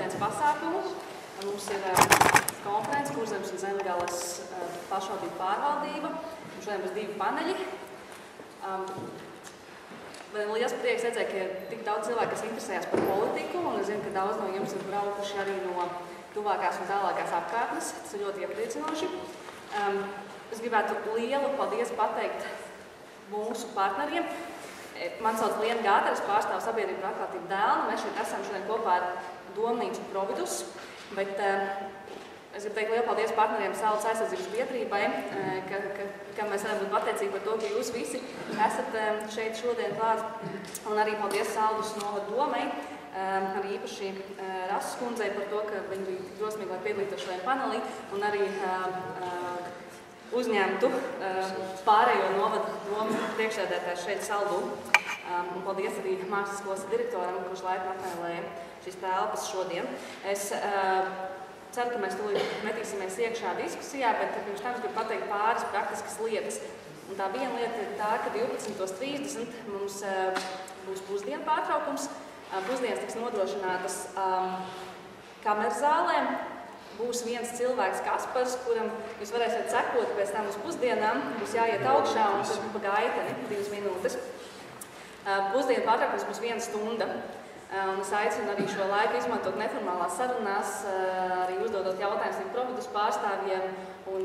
šodienas pasākumu. Mums ir konferences Kurzemes un Zemgales pašvaldību pārvaldība. Šodien būs 2 paneļi. Man liels prieks redzēt, ka ir tik daudz cilvēku, kas interesējas par politiku, un es zinu, ka daudz no jums ir braukuši arī no tuvākās un tālākās apkārtnes. Tas ir ļoti iepriecinoši. Es gribētu lielu paldies pateikt mūsu partneriem. Man sauc Liena Gātera, es pārstāvu sabiedrību par atklātību Dēlni. Mēs šeit esam šodien kopā ar Domnīcu Providus, bet es gribu teikt lielu paldies partneriem Saules aizsardzības biedrībai, ka mēs varam būt pateicīgi par to, ka jūs visi esat šeit šodien klāt. Un arī paldies Saldus novada domei, arī īpaši Rasas kundzei par to, ka viņi bija tik drosmīgi, lai piedalītos šodien panelī, un arī uzņemtu pārējo novada domu priekšsēdētājs šeit Saldū. Un paldies arī mākslas skolas direktoram, kurš laipni apmeklēja šīs telpas šodien. Es ceru, ka mēs tūlīt metīsimies iekšā diskusijā, bet pirms tam es gribu pateikt pāris praktiskas lietas. Un tā viena lieta ir tā, ka 12:30 mums būs pusdienu pārtraukums. Pusdienas tiks nodrošinātas kameras zālē. Būs viens cilvēks, Kaspars, kuram jūs varēsiet sekot pēc tam uz pusdienām. Būs jāiet augšā un tad pa gaiteni 2 minūtes. Pusdienu pārtraukums būs 1 stunda. Un es aicinu arī šo laiku izmantot neformālās sarunās, arī uzdodot jautājumus Providus pārstāvjiem un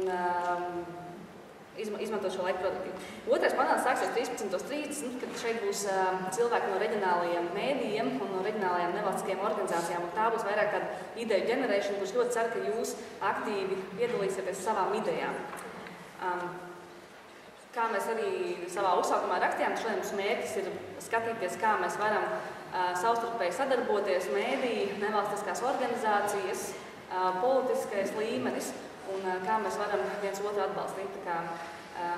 izmantot šo laiku produktīvi. Otrais panels sāksies 13:30, kad šeit būs cilvēki no reģionālajiem mēdījiem un no reģionālajām nevalstiskajām organizācijām. Un tā būs vairāk tāda ideju ģenerēšana, kurš ļoti cer, ka jūs aktīvi piedalīsieties savām idejām. Kā mēs arī savā uzsākumā rakstījām, šodien mums mērķis ir skatīties, kā mēs varam savstarpēji sadarboties mēdīji, nevalstiskās organizācijas, politiskais līmenis un kā mēs varam viens otru atbalstīt. Tā kā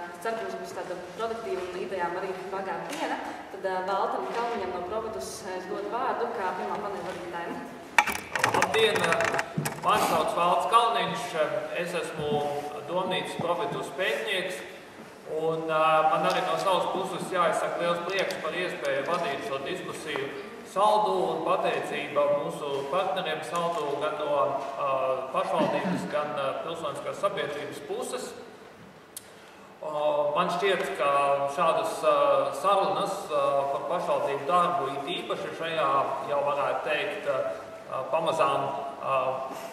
es ceru, ka mums būs tāda produktīva un idejām arī bagāta diena. Tad Valtam Kalniņam no Providus es dodu vārdu kā pirmā paneļa vadītājiem. Labdien! Mani sauc Valds Kalniņš, es esmu Domnīcas Providus pētnieks. Un man arī no savas puses jāizsaka liels prieks par iespēju vadīt šo diskusiju Saldū un pateicība mūsu partneriem Saldū gan no pašvaldības, gan pilsoniskās sabiedrības puses. Man šķiet, ka šādas sarunas par pašvaldību darbu it īpaši šajā, jau varētu teikt, pamazām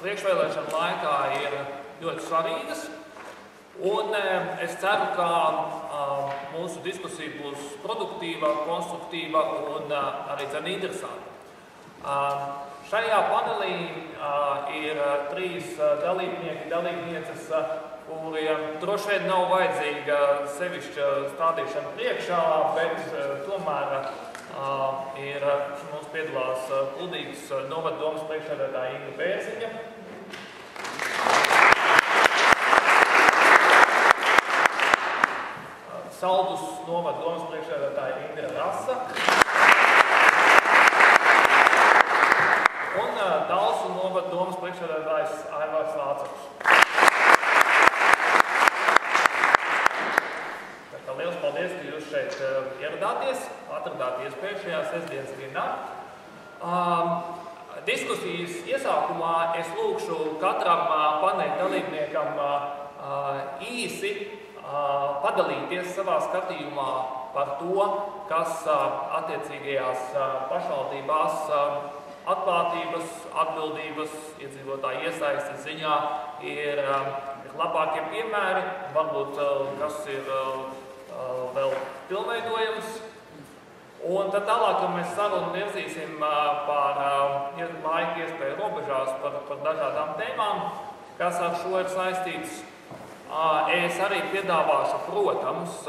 priekšvēlēšanu laikā ir ļoti svarīgas. Un es ceru, ka mūsu diskusija būs produktīva, konstruktīva un arī interesanta. Šajā panelī ir 3 dalībnieki, dalībnieces, kuriem droši vien nav vajadzīga sevišķa stādīšana priekšā, bet tomēr mums piedalās Kuldīgas novada domas priekšsēdētāja Inga Bērziņa. Saldus novada domas priekšsēdētāja Indra Rasa un Dalsu novada domas priekšsēdētājs Aivārs Vācavs. Liels paldies, ka jūs šeit ieradāties, atradāt iespēju šajā sestdienas dienā. Diskusijas iesākumā es lūkšu katram paneļa dalībniekam īsi padalīties savā skatījumā par to, kas attiecīgajās pašvaldībās atklātības, atbildības, iedzīvotāju iesaistes ziņā ir labākie piemēri, varbūt kas ir vēl pilnveidojams. Un tad tālāk, kad mēs sarunu virzīsim par laika iespēju robežās par dažādām tēmām, kas ar šo ir saistīts, es arī piedāvāšu, protams,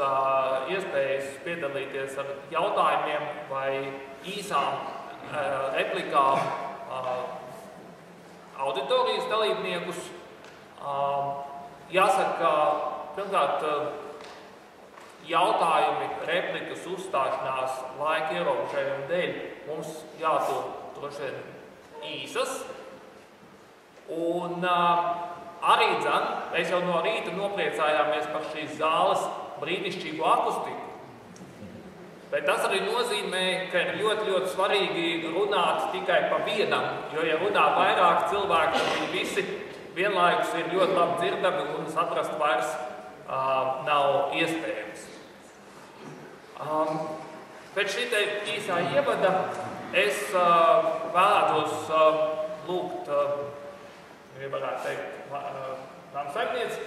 iespējas piedalīties ar jautājumiem vai īsām replikām auditorijas dalībniekus. Jāsaka, pirmkārt, jautājumi, replikas, uzstāšanās laika ierobežojumu dēļ mums jātur droši vien īsas. Un arī mēs jau no rīta nopriecājāmies par šīs zāles brīnišķīgu akustiku. Bet tas arī nozīmē, ka ir ļoti svarīgi runāt tikai pa vienam, jo, ja runā vairāk cilvēku, tad viņi visi vienlaikus ir ļoti labi dzirdami un saprast vairs nav iespējams. Pēc šī te īsā ievada es vēlētos lūgt, ja varētu teikt, nama saimnieci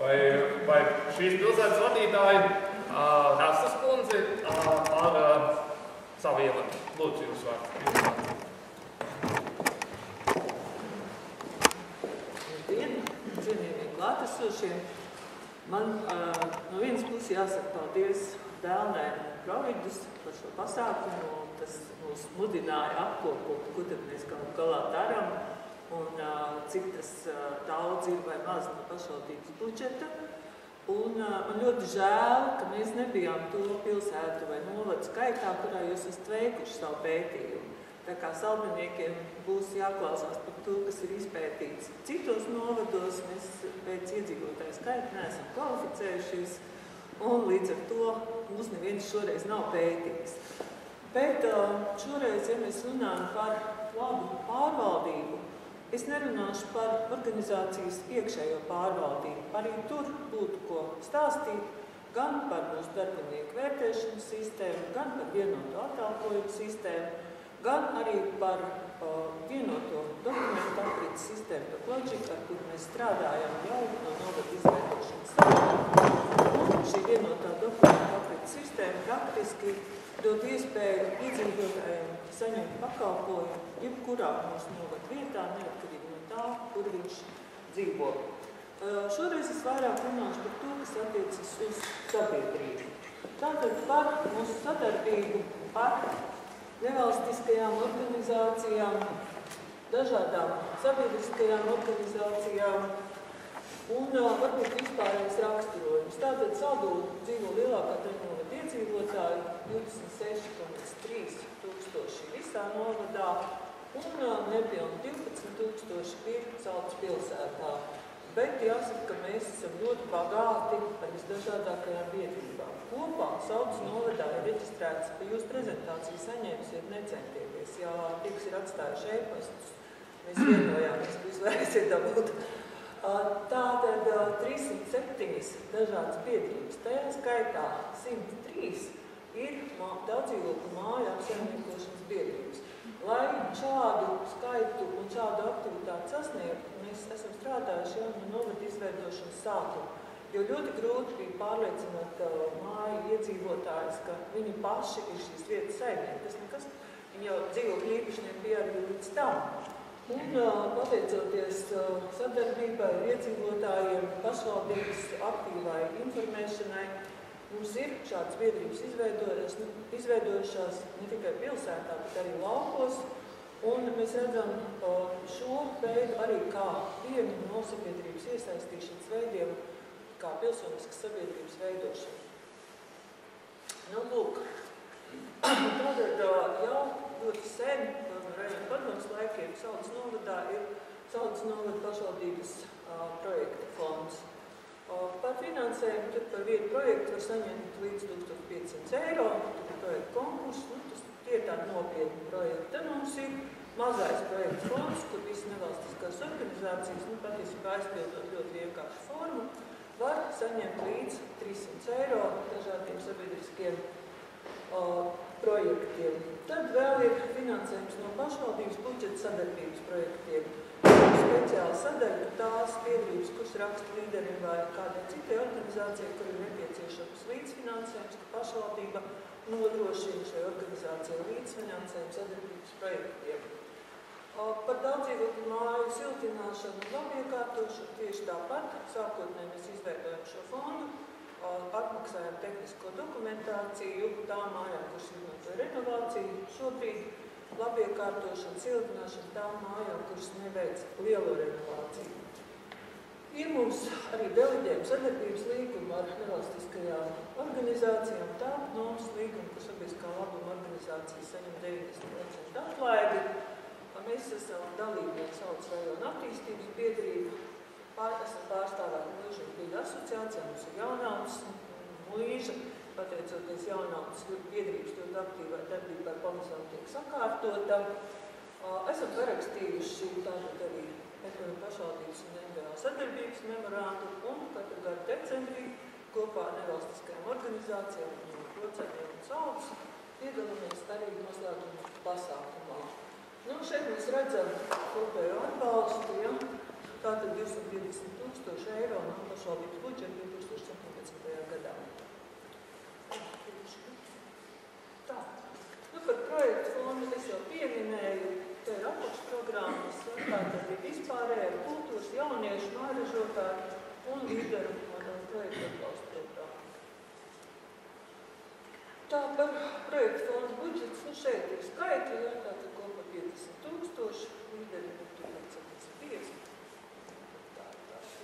vai šīs pilsētas vadītāji Rastas kundzi ar savu ievadu. Lūdzu, jūs vārds. Labdien, cienījamie klātesošie. Man no vienas puses jāsaka paldies Dēlnēm un Providus par šo pasākumu. Tas mūs mudināja apkopot, ko tad mēs galā darām un cik tas daudz ir vai maz no pašvaldības budžeta. Un man ļoti žēl, ka mēs nebijām to pilsētu vai novadu skaitā, kurā jūs esat veikuši savu pētījumu. Tā kā saldiniekiem būs jāklausās par to, kas ir izpētīts citos novados, mēs pēc iedzīvotāju skaita neesam kvalificējušies, un līdz ar to mūs neviens šoreiz nav pētījis. Bet šoreiz, ja mēs runājam par labu pārvaldību, es nerunāšu par organizācijas iekšējo pārvaldību. Arī tur būtu ko stāstīt gan par mūsu darbinieku vērtēšanas sistēmu, gan par vienoto atalgojumu sistēmu, gan arī par vienoto dokumentu aprits sistēmu, Logic, ar kur mēs strādājam jau no novada izveidošanas sākuma. Un šī vienotā dokumentu aprits sistēma praktiski dod iespēju iedzīvotājiem saņemt pakalpojumu jebkurā mūsu novada vietā, neatkarīgi no tā, kur viņš dzīvo. Šoreiz es vairāk runāšu par to, kas attiecas uz sabiedrību. Tātad par mūsu sadarbību ar nevalstiskajām organizācijām, dažādām sabiedriskajām organizācijām un varbūt vispārējais raksturojums. Tātad Saldū dzīvo lielākā daļa novada iedzīvotāji, 26,3 tūkstoši visā novadā un nepilni 12 tūkstoši ir Saldus pilsētā. Bet jāsaka, ka mēs esam ļoti bagāti ar visdažādākajām biedrībām. Kopā Saldus novadā ir reģistrēts, ka jūs prezentāciju saņēmusiet necentieties, ja tiks ir atstājuši e-pastus. Mēs vienojāmies, ka jūs varēsiet dabūt. Tātad 307 dažādas biedrības, tajā skaitā 103 ir daudzdzīvokļu māju apsaimniekošanas biedrības. Lai šādu skaitu un šādu aktivitāti sasniegtu, mēs esam strādājuši jau no novada izveidošanas sākuma, jo ļoti grūti bija pārliecināt māju iedzīvotājus, ka viņi paši ir šīs vietas saimnieki. Tas nekas, viņi jau dzīvokļu īpašnieki bija arī līdz tam. Un pateicoties sadarbībai ar iedzīvotājiem, pašvaldības aktīvai informēšanai, mums ir šādas biedrības izveidojušās ne tikai pilsētā, bet arī laukos. Un mēs redzam šo veidu arī kā vienu no sabiedrības iesaistīšanas veidiem, kā pilsoniskas sabiedrības veidošana. Nu, lūk, tātad jau ļoti sen, rajona padomes laikiem, Saldus novadā ir Saldus novada pašvaldības projekta fonds. Par finansējumu tad par vienu projektu var saņemt līdz 1500 eiro, tad ir projekta konkurss, tie ir tādi nopietni projekti. Tad mums ir mazais projekts fonds, kur visi nevalstiskās organizācijas, patiesībā aizpildot ļoti vienkāršu formu, var saņemt līdz 300 eiro dažādiem sabiedriskiem projektiem. Tad vēl ir finansējums no pašvaldības budžeta sadarbības projektiem. Speciāla sadaļa, ka tās biedrības, kuras raksta līderiem vai kādai citai organizācijai, kur ir nepieciešams līdzfinansējums, ka pašvaldība nodrošina šai organizācijai līdzfinansējumu sadarbības projektiem. Par daudzdzīvokļu māju siltināšanu un labiekārtošanu tieši tāpat. Sākotnēji mēs izveidojam šo fondu, atmaksājam tehnisko dokumentāciju tām mājām, kuras izmanto renovāciju. Šobrīd labiekārtošana, siltināšana tām mājām, kuras neveic lielo renovāciju. Ir mums arī deleģējuma sadarbības līguma ar nevalstiskajām organizācijām, tādu nomas līgumu, kur sabiedriskā labuma organizācijas saņem 90% atlaidi. Mēs esam dalībnieki Saldus rajona attīstības biedrību, esam pārstāvēti Mūžu un Pīļu asociācijā, mums ir Jaunauns, Mūža, pateicoties jaunautas biedrības ļoti aktīvai darbībai pamazām tiek sakārtota. Esam parakstījuši tātad arī pašvaldības un NVO sadarbības memorandu un katru gadu decembrī kopā ar nevalstiskajām organizācijām un proceniem un saules piedalāmies arī noslēguma pasākumā. Šeit mēs redzam kopējo atbalstu, ja? Tātad 250 000 eiro no pašvaldības budžeta 2017. gadā. Tā. Par projektu fondu es jau pieminēju, te ir apakšprogrammas, tātad ir vispārēja kultūras, jauniešu, mājražotāju un līderu projektu atbalstu programmu. Tā par projektu fondu budžets, šeit ir skaitļi, ja, tātad kopā 50 000, līderi ir 75.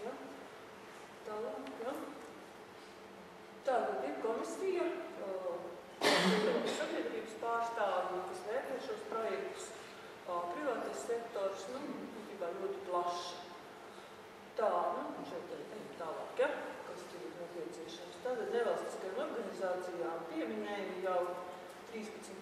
Ja. Tālāk, ja. Tātad ir komisija, sabiedrības pārstāvji, kas vērtē šos projektus, privātais sektors, ļoti plašs. Tā, šeit ir tālāk, ja, kas ir nepieciešams. Tātad nevalstiskajām organizācijām pieminēju jau 13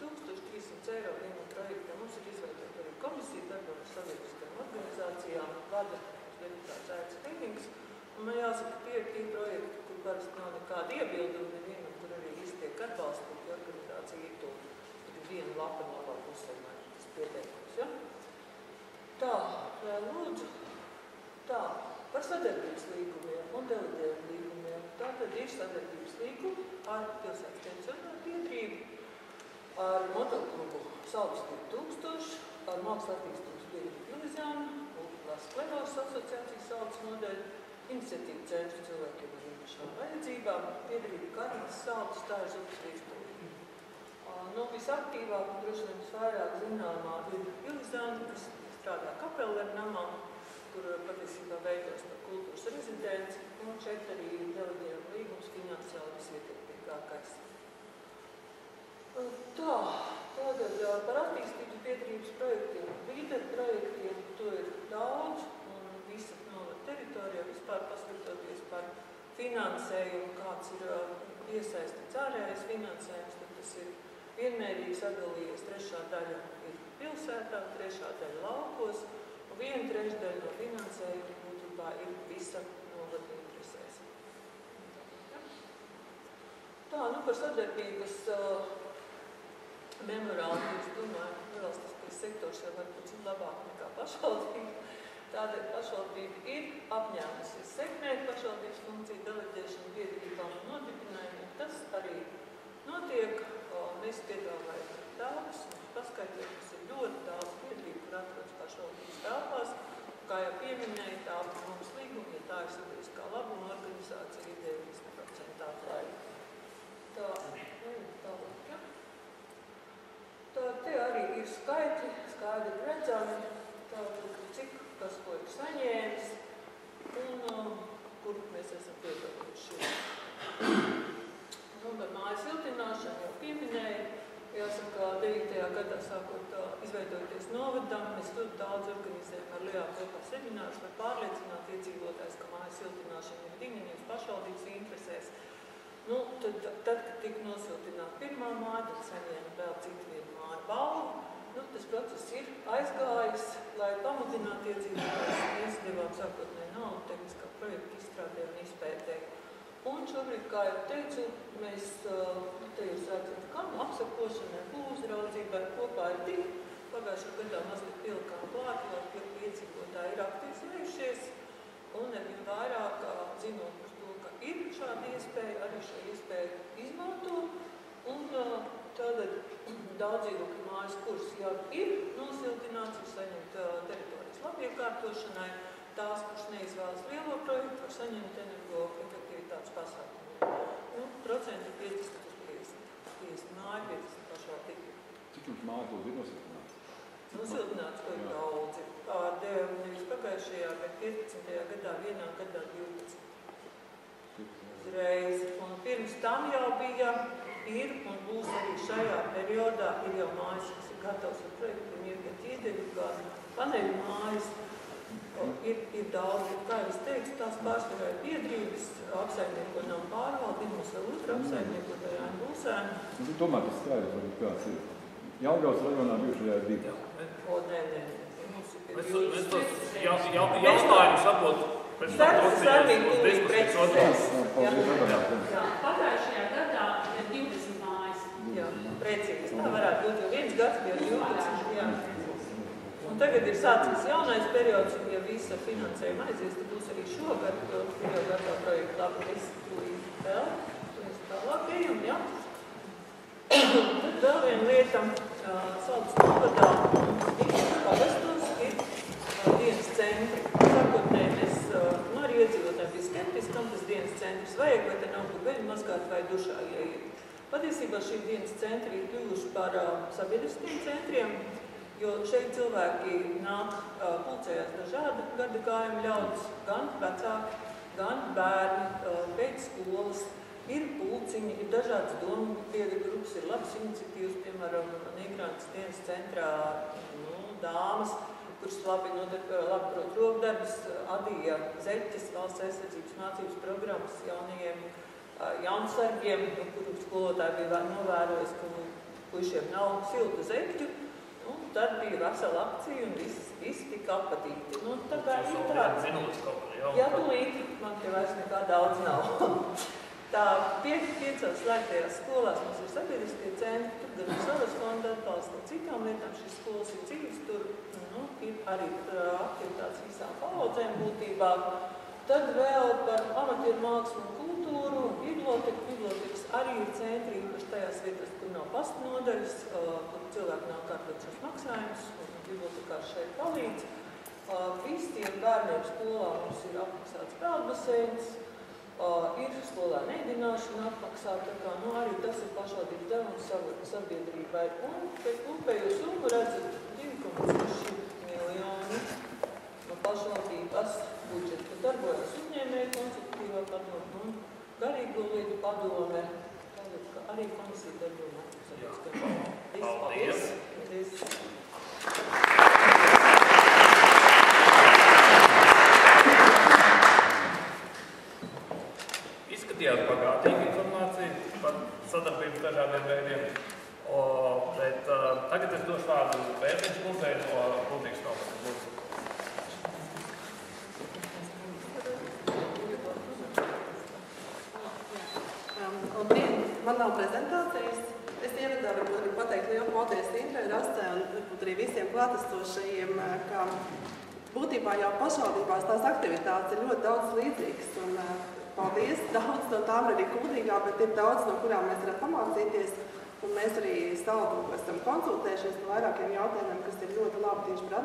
300 eiro vienam projektam. Mums ir izveidota arī komisija darba ar sabiedriskajām organizācijām, vada deputāts Aits Rīvings. Un man jāsaka, tie ir tie projekti, kur parasti nav nekāda iebilduma nevienam, kur arī visi tiek atbalstīti, ja organizācija ir to. Tur ir viena lapa no labā pusē, tas pieteikums, ja? Tā, lūdzu, tā, par sadarbības līgumiem un deleģējumu līgumiem. Tātad ir sadarbības līgumi ar pilsētas pensionāru biedrību, ar motoklubu Saules 2000, ar mākslas attīstības biedrību Ilizānu, Multiplās sklerozes asociācijas Saules nodeļu, iniciatīvu centru cilvēkiem ar īpašām vajadzībām, biedrību Karmas Saules stāžu upsvīstūri. Visaktīvāk un droši vien vairāk zināmā ir Ilizāna, kas strādā Kapelleru namā, kur patiesībā veidos par kultūras rezidenci, un šeit arī deleģējuma līgums finansiāli visietilpīgākais. Tā, tagad par attīstības biedrības projektiem, līderu projektiem, to ir daudz, un visa novada teritorijā vispār paskatoties par finansējumu, kāds ir iesaistīts ārējais finansējums, tad tas ir vienmērīgi sadalījies, 3. daļa ir pilsētā, 3. daļa laukos, un 1/3 no finansējuma būtībā ir visa novada interesēs. Tā, par sadarbības memorandu, es domāju, nevalstiskais sektors jau varbūt labāk nekā pašvaldība. Tādēļ pašvaldība ir apņēmusies sekmēt pašvaldības funkciju deleģēšanu biedrībām un nodibinājumiem. Tas arī notiek. Mēs piedāvājam tādus, paskaidrot, kas ir ļoti daudz biedrību, kur atrodas pašvaldības telpās. Kā jau pieminēja, tā mums līguma, ja tā ir sabiedriskā labuma organizācija, ir 90% atlaida. Tā, tālāk, ja. Tā, te arī ir skaitļi, skaidri redzami, tātad, cik kas ko ir saņēmis un kur mēs esam piedalījuši. Par māju siltināšanu jau pieminēju. Jāsaka, 9. gadā sākot izveidoties novadam, mēs ļoti daudz organizējam ar Lijā kopā seminārus, lai pārliecinātu iedzīvotājus, ka māju siltināšana ir ģimenes pašvaldības interesēs. Tad, kad tika nosiltināta pirmā māja, tad saņēma vēl citu vienu māju balvu. Tas process ir aizgājis, lai pamudinātu iedzīvotājus. Mēs devām sākotnēji naudu tehniskā projekta izstrādē un izpētē. Un šobrīd, kā jau teicu, mēs te jūs redzat, kam apsakošanai, uzraudzībai kopā ir 2. Pagājušā gadā mazliet pielikām klāt, jo iedzīvotāji ir aktivizējušies un nevien vairāk zinot par to, ka ir šāda iespēja, arī šo iespēju izmanto. Un tātad daudz dzīvokļu mājas, kuras jau ir nosiltināts, ir saņemt teritorijas labiekārtošanai. Tās, kuras neizvēlas lielo projektu, var saņemt energoefektivitātes pasākumu. Procenti ir 50 māju, 50 pašvaldību. Cik jums māju būs ir nosiltināts? Nosiltināts, ko ir daudzi. Nevis pagājušajā, bet 15. gadā, vienā gadā 12. Uzreiz. Un pirms tam jau bija, ir un būs arī šajā periodā, ir jau mājas, kas ir gatavs ar projektiem, iegūt iedevi, gan paneļu mājas, ir daudz, kā es teicu, tās pārsvarā ir biedrības, apsaimnieko nav pārvaldi, mums vēl otra apsaimnieko tajā Būsēna. Tomēr tas skaidrs, varbūt kāds ir. Jelgavas rajonā bijušajā ir 2. Nē. Mēs tos jautājumus varbūt pēc tam uz diskusijas otrās. Pagājušajā gadā ir 20 mājas. Jā, precīzi. Tā varētu būt, jo viens gads bija 12. Jā. Un tagad ir sācies jaunais periods, un ja visa finansējuma aizies, tad būs arī šogad, ir jau gatā projekta labi visu vēl. Mēs tālāk ejam, jā. Tad vēl viena lieta, Saldus novadā pagastos ir dienas centri. Sākotnēji mēs arī iedzīvotāji bija skeptiski, kam tas dienas centrs vajag, vai te nav kur veļu mazgāt vai dušā ieiet. Patiesībā šī dienas centri ir kļuvuši par sabiedriskiem centriem, jo šeit cilvēki nāk pulcējās dažādi gadagājumi ļaudis, gan vecāki, gan bērni, pēc skolas. Ir pulciņi, ir dažādas domu biedru grupas, ir labas iniciatīvas, piemēram, Nīgrāntas dienas centrā dāmas, kuras labi prot rokdarbus, adīja zeķes, valsts aizsardzības mācības programmas jaunajiem jaunsargiem, kuru skolotāji bija novērojis, ka puišiem nav siltu zeķu. Tad bija vesela akcija un visi tika apatīti. Tā kā ir tāds. Jā, tūlīt, man te vairs nekā daudz nav. Tā 5 slēgtajās skolās mums ir sabiedriskie centri, tur gan savas fonda atbalsts un citām lietām šīs skolas ir dzīves, tur ir arī aktivitātes visām paudzēm būtībā. Tad vēl par amatieru mākslu un kultūru un biblioteku. Bibliotekas arī ir centri, īpaši tajās vietās, kur nav pasta nodaļas, kur cilvēki nav kārtot šos maksājumus, un bibliotekās šeit palīdz. Visiem bērniem skolā mums ir apmaksāts peldbaseins, ir skolā neēdināšana apmaksāta, tā kā arī tas ir pašvaldības devums sabiedrībai. Un pēc kopējo summu redzat 2,6 miljoni no pašvaldības budžeta. Darbojas uzņēmēju konsultatīvā padome un garīgo lietu padome, arī komisija darbojumā. Paldies! Izskatījās bagātīga informācija par sadarbību dažādiem veidiem, bet tagad es došu vārdu Pētiņš kundzei no Kuldīgas novadas. Labdien, man nav prezentācijas. Es ievadā varbūt pateikt lielu paldies Indrai Rascē un varbūt arī visiem klātesošajiem, ka būtībā jau pašvaldībās tās aktivitātes ir ļoti daudz līdzīgas. Un paldies, daudz no tām arī Kuldīgā, bet ir daudz, no kurām mēs varam pamācīties. Un mēs arī Saldu esam konsultējušies par vairākiem jautājumiem, kas ir ļoti labi tieši par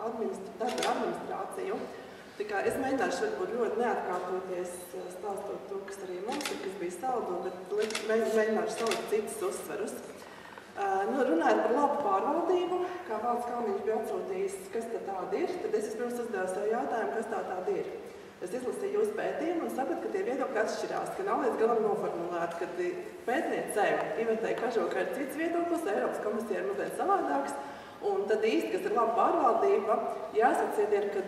administrāciju. Tā kā es mēģināšu varbūt ļoti neatkārtoties, stāstot to, kas arī mums ir, kas bija Saldu, bet mēģināšu salikt citus uzsverus. Runājot par labu pārvaldību, kā valsts Kalniņš bija atsūtījis, kas tad tāda ir, tad es vispirms uzdevu sev jautājumu, kas tāda ir. Es izlasīju jūsu pētījumu un sapratu, ka tie viedokļi atšķirās, ka nav līdz galam noformulēti, ka pētniecēju Ivetei Kažokai ir cits viedoklis, Eiropas komisija ir mazliet savādāks. Un tad īsti, kas ir laba pārvaldība, jāsacīt ir, ka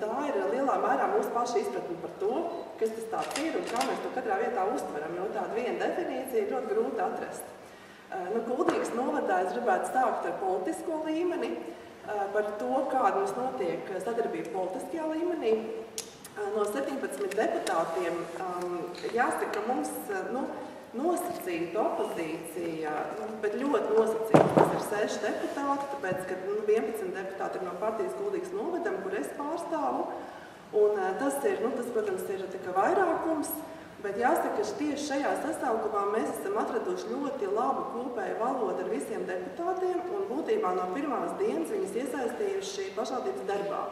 tā ir lielā mērā mūsu paša izpratne par to, kas tas tāds ir un kā mēs to katrā vietā uztveram, jo tāda viena definīcija ir ļoti grūti atrast. Kuldīgas novadā es gribētu sākt ar politisko līmeni, par to, kāda mums notiek sadarbība politiskajā līmenī. No 17 deputātiem jāsaka, mums nosacīta opozīcija, bet ļoti nosacīta. Tas ir 6 deputāti, tāpēc, ka 11 deputāti ir no partijas Kuldīgas novadam, kur es pārstāvu. Un tas, protams, ir tikai vairākums, bet jāsaka, ka tieši šajā sasaukumā mēs esam atraduši ļoti labu kopēju valodu ar visiem deputātiem un būtībā no pirmās dienas viņus iesaistījuši pašvaldības darbā.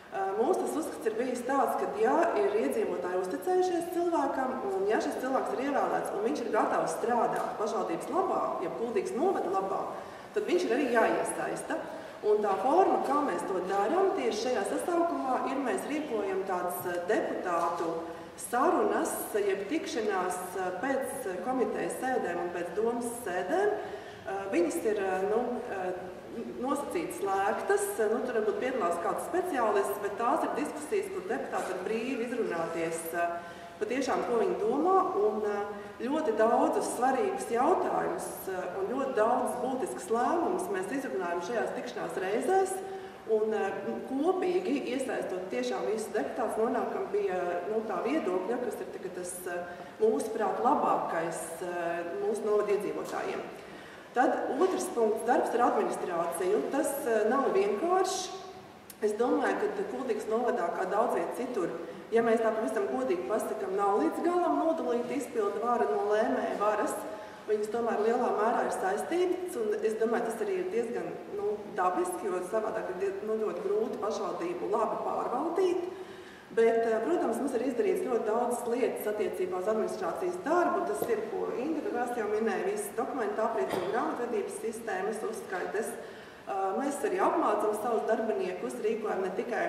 Mūsu tas uzskats ir bijis tāds, ka ja ir iedzīvotāji uzticējušies cilvēkam un ja šis cilvēks ir ievēlēts un viņš ir gatavs strādāt pašvaldības labā, ja Kuldīgas novada labā, tad viņš ir arī jāiesaista. Un tā forma, kā mēs to darām tieši šajā sasaukumā, ir mēs rīkojam tādas deputātu sarunas, jeb tikšanās pēc komitejas sēdēm un pēc domas sēdēm. Viņas ir nosacīti slēgtas, nu, tur varbūt piedalās kāds speciālists, bet tās ir diskusijas, kur deputāti var brīvi izrunāties patiešām, ko viņi domā, un ļoti daudzus svarīgus jautājumus un ļoti daudzus būtiskus lēmumus mēs izrunājam šajās tikšanās reizēs, un kopīgi iesaistot tiešām visus deputātus nonākam pie tā viedokļa, kas ir tas mūsuprāt labākais mūsu novada iedzīvotājiem. Tad otrs punkts - darbs ar administrāciju. Tas nav vienkārši. Es domāju, ka Kuldīgas novadā, kā daudz viet citur, ja mēs tā pavisam godīgi pasakam, nav līdz galam nodalīta izpildu vara no lēmēja varas, viņas tomēr lielā mērā ir saistītas, un es domāju, tas arī ir diezgan dabiski, jo savādāk ir ļoti grūti pašvaldību labi pārvaldīt. Bet, protams, mums ir izdarīts ļoti daudz lietas attiecībā uz administrācijas darbu. Tas ir, ko Indra jau minēja, visas dokumentu aprīcību grāmatvedības sistēmas uzskaites. Mēs arī apmācam savus darbiniekus, rīkojam ne tikai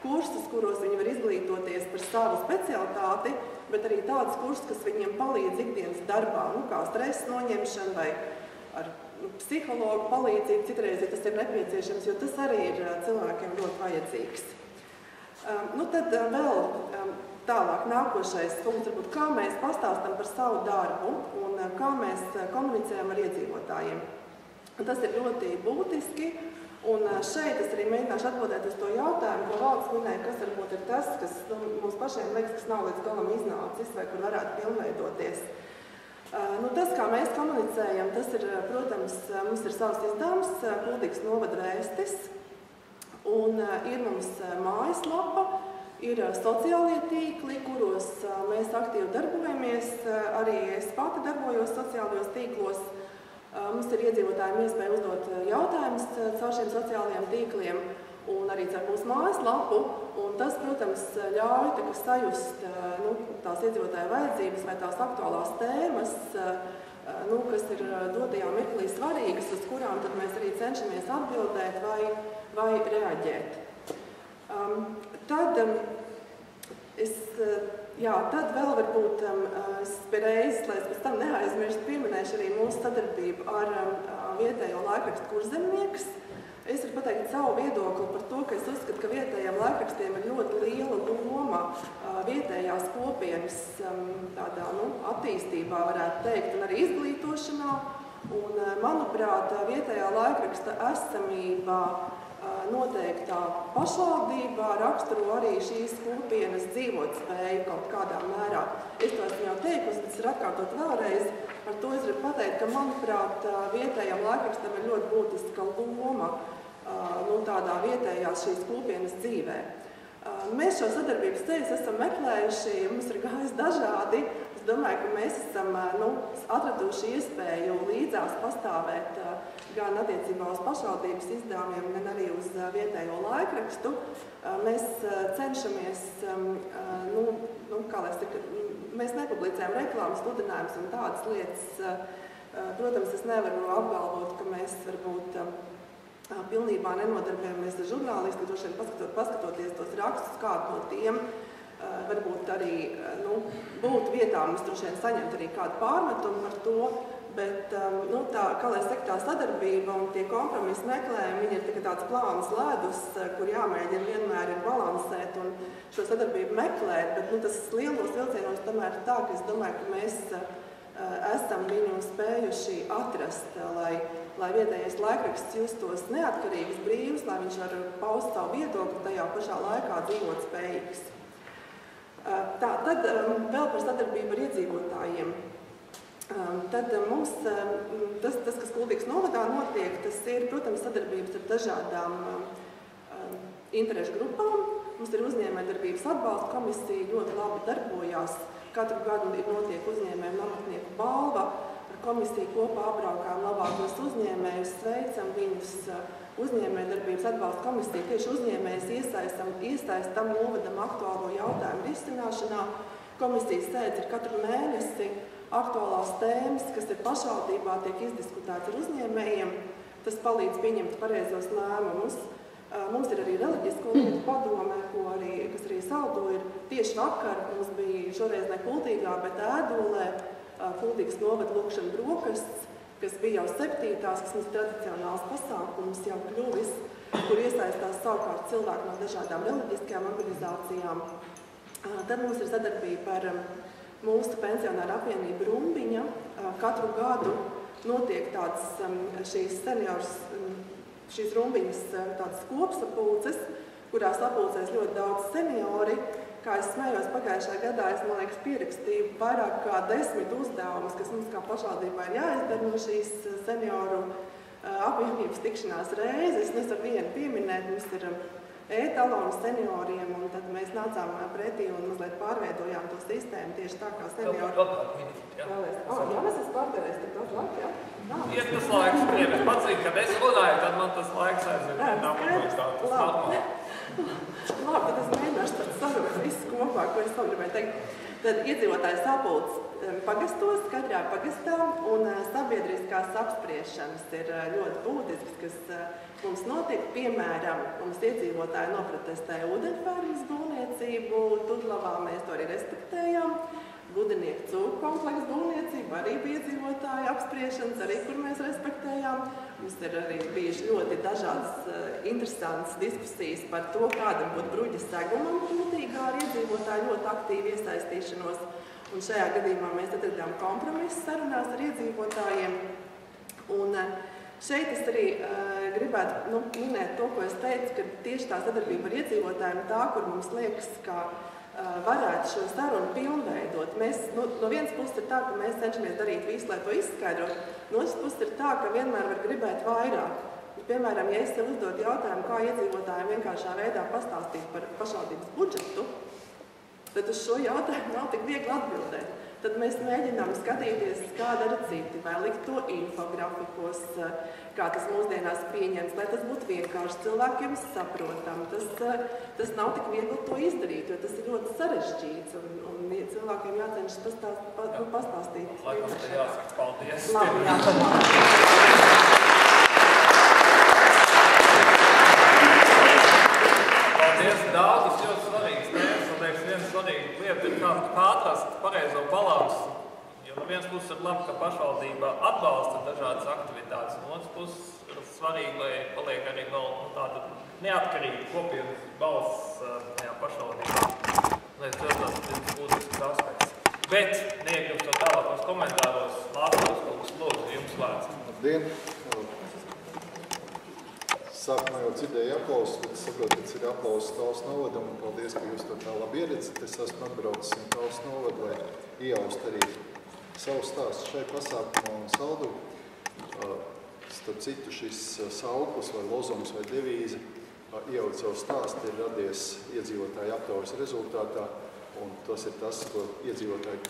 kursus, kuros viņi var izglītoties par savu specialitāti, bet arī tādus kursus, kas viņiem palīdz ikdienas darbā, kā stresa noņemšana vai ar psihologu palīdzību. Citreiz, ja tas ir nepieciešams, jo tas arī ir cilvēkiem ļoti vajadzīgs. Tad vēl tālāk nākošais punkts, varbūt, kā mēs pastāstam par savu darbu un kā mēs komunicējam ar iedzīvotājiem. Tas ir ļoti būtiski, un šeit es arī mēģināšu atbildēt uz to jautājumu, ko Valds minēja, kas varbūt ir tas, kas mums pašiem liekas, kas nav līdz galam iznācis vai kur varētu pilnveidoties. Tas, kā mēs komunicējam, tas ir, protams, mums ir savs izdevums, Kuldīgas novada vēstis, un ir mums mājaslapa, ir sociālie tīkli, kuros mēs aktīvi darbojamies, arī es pati darbojos sociālajos tīklos. Mums ir iedzīvotājiem iespēja uzdot jautājumus caur šiem sociālajiem tīkliem un arī caur mūsu mājaslapu, un tas, protams, ļauj sajust tās iedzīvotāju vajadzības vai tās aktuālās tēmas, kas ir dotajā mirklī svarīgas, uz kurām tad mēs arī cenšamies atbildēt vai reaģēt. Tad vēl varbūt es pie reizes, lai es pēc tam neaizmirstu, pieminēšu arī mūsu sadarbību ar vietējo laikrakstu Kurzemnieks. Es varu pateikt savu viedokli par to, ka es uzskatu, ka vietējiem laikrakstiem ir ļoti liela loma vietējās kopienas tādā, attīstībā, varētu teikt, un arī izglītošanā. Un, manuprāt, vietējā laikraksta esamība noteiktā pašvaldībā raksturo arī šīs kopienas dzīvotspēju kaut kādā mērā. Es to esmu jau teikusi, bet es ir atkārtot vēlreiz. Ar to es gribu pateikt, ka, manuprāt, vietējam laikrakstam ir ļoti būtiska loma tādā vietējās šīs kopienas dzīvē. Mēs šo sadarbības ceļus esam meklējuši, mums ir gājis dažādi. Es domāju, ka mēs esam atraduši iespēju līdzās pastāvēt gan attiecībā uz pašvaldības izdevumiem, gan arī uz vietējo laikrakstu. Mēs cenšamies, mēs nepublicējam reklāmas sludinājumus un tādas lietas. Protams, es nevaru apgalvot, ka mēs varbūt pilnībā nenodarbojamies ar žurnālisti, droši vien paskatoties tos rakstus, kādu no tiem varbūt arī būtu vietā, mums droši vien saņemt arī kādu pārmetumu par to, bet kā lai saka, tā sadarbība un tie kompromisi meklējumi, viņi ir tāds plāns ledus, kur jāmēģina vienmēr ir balansēt un šo sadarbību meklēt, bet tas lielos vilcienos tomēr ir tā, ka es domāju, ka mēs esam viņu spējuši atrast, lai vietējais laikraksts justos neatkarīgs, brīvs, lai viņš var paust savu viedokli, tajā pašā laikā dzīvot spējīgs. Tad vēl par sadarbību ar iedzīvotājiem. Tad mums, tas, kas Kuldīgas novadā notiek, tas ir, protams, sadarbības ar dažādām interešu grupām. Mums ir uzņēmējdarbības atbalsta komisija, ļoti labi darbojās. Katru gadu notiek uzņēmēju nometnieku balva. Ar komisiju kopā apbraukām labākos uzņēmējus, sveicam viņus. Uzņēmējdarbības atbalsta komisija tieši uzņēmējus iesaistam novadam aktuālo jautājumu risināšanā. Komisijas sēdes ir katru mēnesi. Aktuālās tēmas, kas ir pašvaldībā, tiek izdiskutēts ar uzņēmējiem. Tas palīdz pieņemt pareizos lēmumus. Mums ir arī reliģisko lietu padome, kas arī Saldo ir. Tieši vakar mums bija šoreiz ne Kuldīgā, bet Ēdolē Kuldīgas novada lūkšana brokasts, kas bija jau 7. kas mums tradicionāls pasākums jau kļuvis, kur iesaistās savukārt cilvēki no dažādām reliģiskajām organizācijām. Tad mums ir sadarbība ar mūsu pensionāru apvienību Rumbiņa. Katru gadu notiek tāds šīs Rumbiņas tādas kopsapulces, kurās sapulcēs ļoti daudz seniori. Kā es smējos, pagājušajā gadā es, man liekas, pierakstīju vairāk kā 10 uzdevumus, kas mums kā pašvaldībā ir jāizdara no šīs senioru apvienības tikšanās reizes. Es nevaru vienu pieminēt, mums ir e-talonu senioriem, un tad mēs nācām pretī un mazliet pārveidojām to sistēmu tieši tā kā seniori. Jā, mēs esam pārdevējis tik daudz laika, jā? Ir tas laiks, es pacīju, kad es runāju, tad man tas laiks aizvien. Labi, tad es mēģināšu tad sarunāt visu kopā, ko es vēl gribēju teikt. Tad iedzīvotāju sapulces pagastos, katrā pagastā, un sabiedriskās apspriešanas ir ļoti būtisks, kas mums notiek. Piemēram, mums iedzīvotāji noprotestēja ūdeņfermas būvniecību Tudlavā, mēs to arī respektējām. Gudenieku cūku kompleksu būvniecību arī bija iedzīvotāju apspriešanas, arī kur mēs respektējām. Mums ir arī bijuši ļoti dažādas interesantas diskusijas par to, kādam būtu bruģa segumam Rūtīgā ar iedzīvotāju ļoti aktīvu iesaistīšanos. Un šajā gadījumā mēs atradām kompromisu sarunās ar iedzīvotājiem. Un šeit es arī gribētu minēt to, ko es teicu, ka tieši tā sadarbība ar iedzīvotājiem tā, kur mums liekas, ka varētu šo sarunu pilnveidot. No vienas puses ir tā, ka mēs cenšamies darīt visu, lai to izskaidrot. No otras puses ir tā, ka vienmēr var gribēt vairāk. Piemēram, ja es sev uzdot jautājumu, kā iedzīvotājiem vienkāršā veidā pastāstīt par pašvaldības budžetu, tad uz šo jautājumu nav tik viegli atbildēt. Tad mēs mēģinām skatīties, kā dara citi, vai likt to infografikos, kā tas mūsdienās pieņems, lai tas būtu vienkārši cilvēkiem saprotam. Tas nav tik viegli to izdarīt, jo tas ir ļoti sarežģīts, un cilvēkiem jācenšas pastāstīt. Laikam te jāsaka paldies. Labi, jā. Paldies, daudzas ļoti svarīgas tēmas, un liekas, viena svarīga lieta ir kā atrast pareizo balansu. Jo no vienas puses ir labi, ka pašvaldība atbalsta dažādas aktivitātes, no otras puses ir svarīgi, lai paliek arī vēl tāda neatkarīga kopienas balss tajā pašvaldībā. Lai tas ir būtisks aspekts. Bet neiekļūstot tālākos komentāros, Mārtiņš kungs, lūdzu, jums vārds. Labdien! Sākumā jau dzirdēju aplausus, bet saprotu, ka ir aplausus Talsu novadam, un paldies, ka jūs to tā labi ieredzat. Es esmu atbraucis no Talsu novadu, lai iejaust arī savu stāstu šai pasākumā un saldu. Starp citu, šis sauklis vai lozums vai devīze iejaut savu stāstu ir radies iedzīvotāju aptaujas rezultātā, un tas ir tas, ko iedzīvotāji,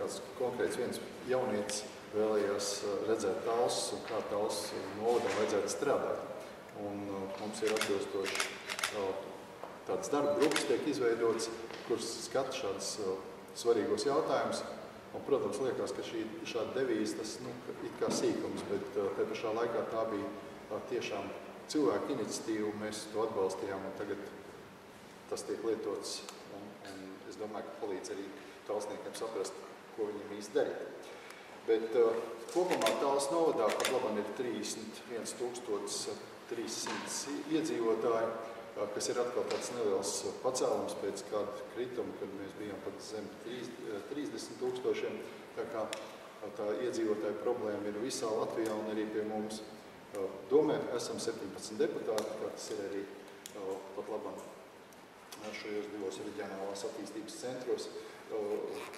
kāds konkrēts viens jaunietis vēlējās redzēt Talsus un kā Talsu novadam vajadzētu strādāt. Un mums ir atbilstoši tāds darba grupas tiek izveidots, kuras skata šādus svarīgos jautājumus. Un, protams, liekas, ka šāda devīze, tas it kā sīkums, bet te pašā laikā tā bija tiešām cilvēku iniciatīva, mēs to atbalstījām, un tagad tas tiek lietots, un es domāju, ka palīdz arī talsniekiem saprast, ko viņiem īsti darīt. Bet kopumā Talsu novadā pat labam ir 31 300 iedzīvotāji, kas ir atkal tāds neliels pacēlums pēc kāda krituma, kad mēs bijām pat zem 30 000. Tā kā tā iedzīvotāja problēma ir visā Latvijā un arī pie mums. Domē, esam 17 deputāti, kā tas ir arī pat labam šajos divos reģionālās attīstības centros,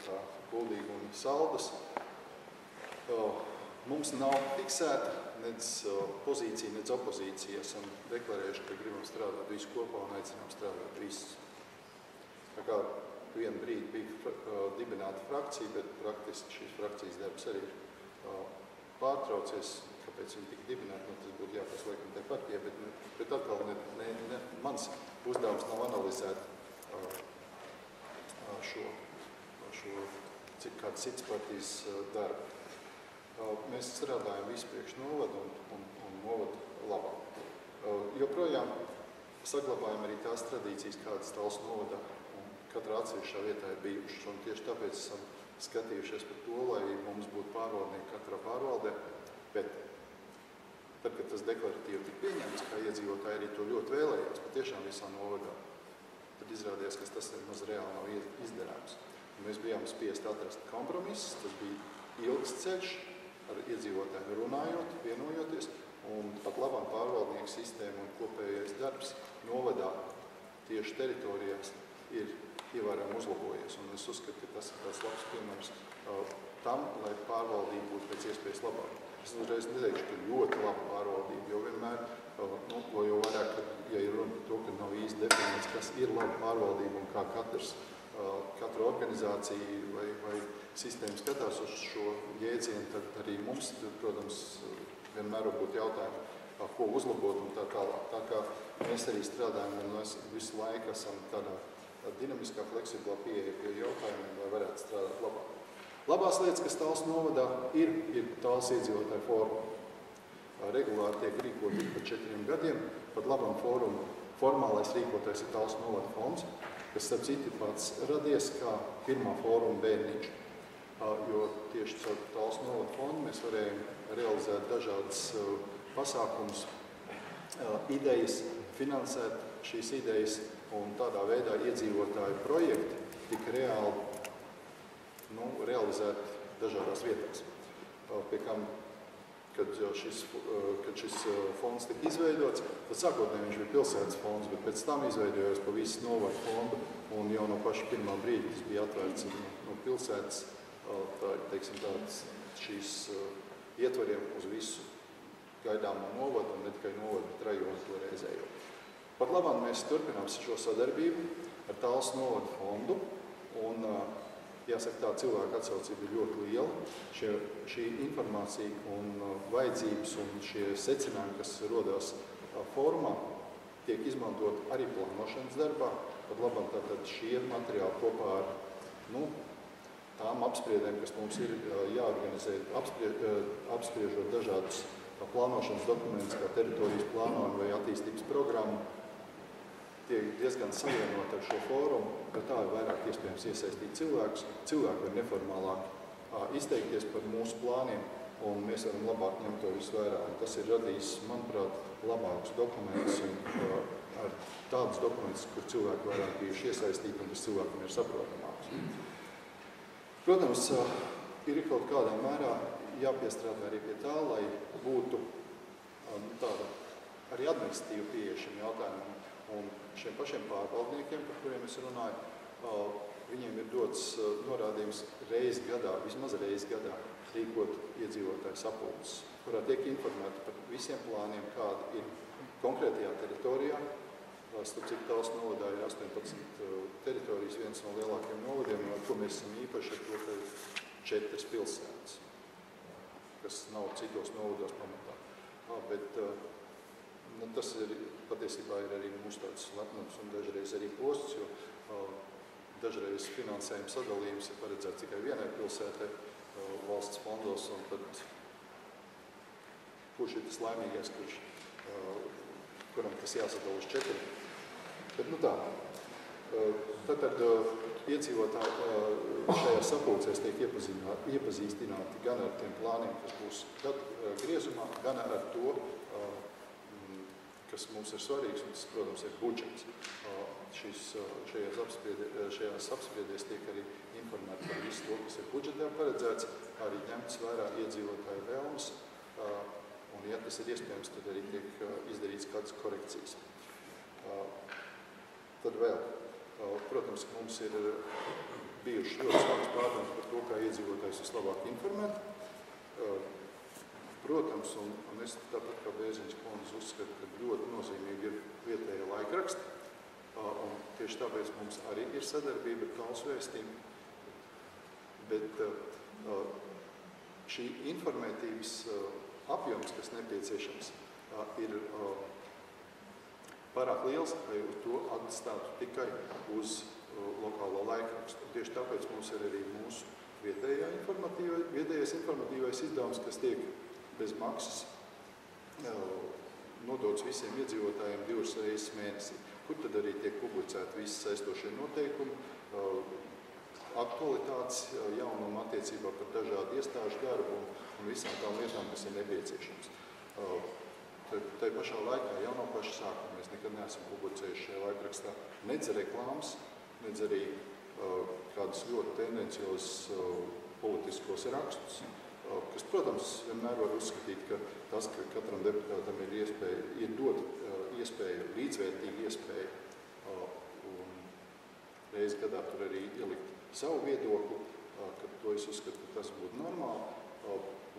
kā Kuldīga un Saldus. Mums nav fiksēta nec pozīcija, nec opozīcija. Esam deklarējuši, ka gribam strādāt visu kopā un aicinām strādāt visus. Tā kā vienu brīdi bija dibināta frakcija, bet praktiski šīs frakcijas darbs arī pārtraucies. Kāpēc viņi tika dibināti, tas būtu jāprasa laikam tai partijai, bet atkal mans uzdevums nav analizēt šo kāds cits partijas darbu. Mēs strādājam visu priekš novadu un novadu labā. Joprojām saglabājam arī tās tradīcijas, kādas Talsu novadā un katrā atsevišķā vietā ir bijušas. Un tieši tāpēc esam skatījušies par to, lai mums būtu pārvaldnieki katrā pārvaldē, bet tad, kad tas deklaratīvi tika pieņemts, kā iedzīvotāji arī to ļoti vēlējās, patiešām visā novadā, tad izrādījās, ka tas maz reāli nav izdarāms. Mēs bijām spiesti atrast kompromisus, tas bija ilgs ceļš, ar iedzīvotājiem runājot, vienojoties, un pat labāk pārvaldnieku sistēma un kopējais darbs novadā tieši teritorijās ir ievērojami uzlabojies. Un es uzskatu, ka tas ir tāds labs piemērs tam, lai pārvaldība būtu pēc iespējas labāk. Es uzreiz neteikšu, ka ļoti laba pārvaldība, jo vienmēr, jo vairāk, ja ir runa par to, ka nav īsti definēts, kas ir laba pārvaldība un kā katra organizācija vai sistēma skatās uz šo jēdzienu, tad arī mums, protams, vienmēr būtu jautājumi, ko uzlabot un tā tālāk. Tā kā mēs arī strādājam un mēs visu laiku esam tādā dinamiskā, fleksiblā pieeja pie jautājumiem, lai varētu strādāt labāk. Labās lietas, kas Talsu novadā ir Talsu iedzīvotāju fórumi. Regulāri tiek rīkoti pa 4 gadiem, pat labam formālais rīkotājs ir Talsu novada fonds, kas starp citu pats radies kā pirmā fóruma bērniņš. Jo tieši caur Talsu novada fondu mēs varējām realizēt dažādas pasākumus, idejas, finansēt šīs idejas, un tādā veidā iedzīvotāju projekti tika reāli realizēt dažādās vietās. Pie kam, kad šis fonds tika izveidots, tad sākotnēji viņš bija pilsētas fonds, bet pēc tam izveidojās pa visu novadu fondu, un jau no paša pirmā brīdī tas bija atvērts no pilsētas, teiksim tāds, šīs ietvariem uz visu gaidāmo novadu, un ne tikai novadu, bet rajonu toreizējo. Pat labāk mēs turpinām šo sadarbību ar Talsu novadu fondu, un jāsaka, tā cilvēka atsaucība ir ļoti liela. Šī informācija un vajadzības un šie secinājumi, kas rodās fórumā, tiek izmantot arī plānošanas darbā. Pat labāk tātad šie materiāli kopā ar tām apspriedēm, kas mums ir jāorganizē, apspriežot dažādus plānošanas dokumentus, kā teritorijas plānojumu vai attīstības programmu, tiek diezgan savienot ar šo fórumu, jo tā ir vairāk iespējams iesaistīt cilvēkus. Cilvēki var neformālāk izteikties par mūsu plāniem, un mēs varam labāk ņemt to visu vērā. Un tas ir radījis, manuprāt, labākus dokumentus un ar tādus dokumentus, kur cilvēki vairāk bijuši iesaistīti un kas cilvēkiem ir saprotamāks. Protams, ir kaut kādā mērā jāpiestrādā arī pie tā, lai būtu tāda arī administratīva pieeja šim jautājumam. Un šiem pašiem pārvaldniekiem, par kuriem es runāju, viņiem ir dots norādījums reizi gadā, vismaz reizi gadā, rīkot iedzīvotāju sapulces, kurā tiek informēti par visiem plāniem, kādi ir konkrētajā teritorijā. Starp citu, Talsu novadā ir 18 teritorijas, viens no lielākiem novadiem, ar ko mēs esam īpaši ar to, ka ir 4 pilsētas, kas nav citos novados pamatā. Bet tas ir, patiesībā ir arī mūsu tāds lepnums un dažreiz arī posts, jo dažreiz finansējuma sadalījums ir paredzēts tikai vienai pilsētai valsts fondos, un tad kurš ir tas laimīgais, kuram tas jāsadala uz 4. Bet tā, tad iedzīvotāji šajā sapulcēs tiek iepazīstināti gan ar tiem plāniem, kas būs gadu griezumā, gan ar to, kas mums ir svarīgs, un tas, protams, ir budžets. Šajās apspriedēs tiek arī informēti par visu to, kas ir budžetā paredzēts, arī ņemts vērā iedzīvotāju vēlmes, un, ja tas ir iespējams, tad arī tiek izdarīts kādas korekcijas. Tad vēl, protams, mums ir bijuši ļoti smagas pārdomas par to, kā iedzīvotājs vislabāk informēt. Protams, un es tāpat kā Bērziņas kundze uzskatu, ka ļoti nozīmīgi ir vietējie laikraksti, un tieši tāpēc mums arī ir sadarbība ar Talsu vēstījumu. Bet šī informētības apjoms, kas nepieciešams, ir pārāk liels, lai to atstātu tikai uz lokālo laikrakstu. Tieši tāpēc mums ir arī mūsu vietējais informatīvais izdevums, kas tiek bez maksas nodots visiem iedzīvotājiem 2 reizes mēnesī, kur tad arī tiek publicēti visi saistošie noteikumi, aktualitātes jaunumu attiecībā par dažādu iestāžu darbu un visām tām lietām, kas ir nepieciešams. Tā pašā laikā jau no paša sākuma mēs nekad neesam publicējuši šajā laikrakstā nedz reklāmas, nedz arī kādus ļoti tendenciozus politiskos rakstus, kas, protams, vienmēr var uzskatīt, ka tas, ka katram deputātam ir dot iespēju, līdzvērtīgu iespēju un reizi gadā tur arī ielikt savu viedokli, ka to es uzskatu, ka tas būtu normāli,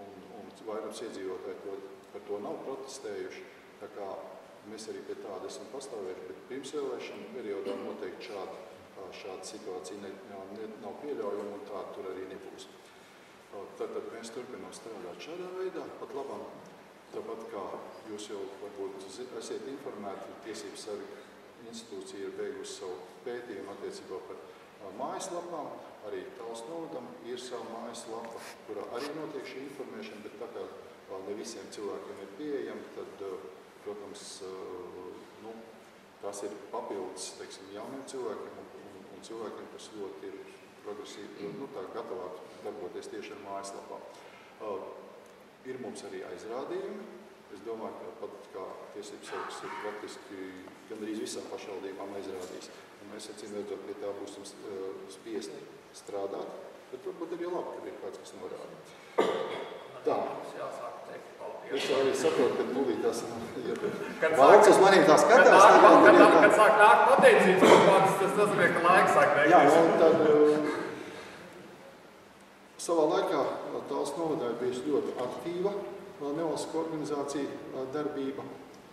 un vairums iedzīvotāji par to nav protestējuši, tā kā mēs arī pie tāda esam pastāvējuši, bet pirmsvēlēšanu periodā noteikti šāda situācija nav pieļaujama un tāda tur arī nebūs. Tātad mēs turpinām strādāt šādā veidā, pat labam, tāpat kā jūs jau varbūt esiet informēti, Tiesības sarga institūcija ir beigusi savu pētījumu attiecībā par mājaslapām, arī Talsu novadam ir savu mājaslapa, kurā arī notiek šī informēšana, bet tā kā ne visiem cilvēkiem ir pieejami, tad, protams, tās ir papildus, teiksim, jauniem cilvēkiem un cilvēkiem, kas ļoti ir progresīvi, tā gatavāk darboties tieši ar mājaslapām. Ir mums arī aizrādījumi. Es domāju, ka pat kā Tiesības sargs ir praktiski gandrīz visām pašvaldībām aizrādījis. Un mēs acīm redzot, pie tā būsim spiesti strādāt, bet varbūt arī labi, kad ir kāds, kas norāda. Tā. Es arī saprotu, ka tūlīt tās valsts uz manīm tā skatās. Kad sāk nākt pateicības kaut kādas, tas nozīmē, ka laiks sāk beigties. Jā, un tad savā laikā Talsu novadā ir bijusi ļoti aktīva nevalstiskā organizācija darbība,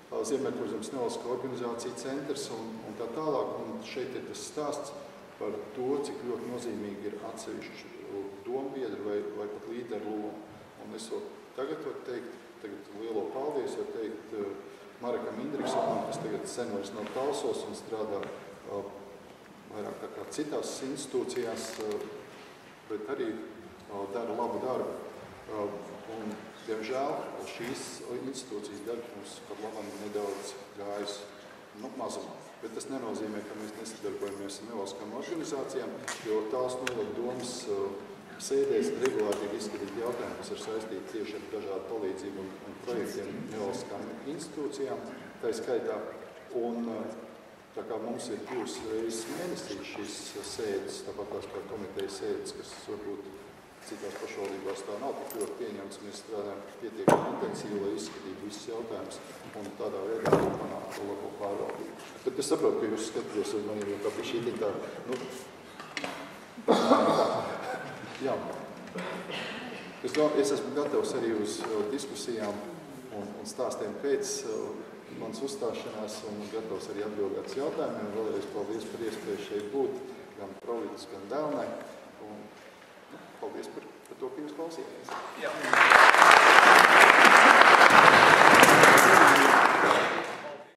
Ziemeļkurzemes nevalstiskā organizācija centrs un tā tālāk. Un šeit ir tas stāsts par to, cik ļoti nozīmīgi ir atsevišķi dombiedri vai pat līderu loma. Un es vēl tagad varu teikt, lielo paldies, var teikt Marekam Indriksonam, kas tagad sen vairs nav Talsos un strādā vairāk tā kā citās institūcijās, bet arī dara labu darbu. Un, diemžēl, šīs institūcijas darbs mums pat labam nedaudz gājas mazumā. Bet tas nenozīmē, ka mēs nesadarbojamies ar nevalstiskām organizācijām, jo Talsu novada domas sēdēs regulāri ir izskatīt jautājumu, kas ir saistīti tieši ar dažādu palīdzību un projektiem nevalstiskām institūcijām, tā skaitā. Un tā kā mums ir 2 reizes mēnesī šīs sēdes, tāpat tās kā komitejas sēdes, kas varbūt citās pašvaldībās tā nav tik ļoti pieņemts, mēs strādājam pietiekami intensīvi, lai izskatītu visus jautājumus un tādā veidā panākt labo pārvaldību. Bet es saprotu, ka jūs skatāties uz maniem, jo tā bija šī tā, jā. Es esmu gatavs arī uz diskusijām un stāstiem pēc manas uzstāšanās un gatavs arī atbildēt uz jautājumiem. Vēlreiz paldies par iespēju šeit būt, gan Provitas, gan Dēlnai. Un paldies par to, ka jūs klausījāties. Jā.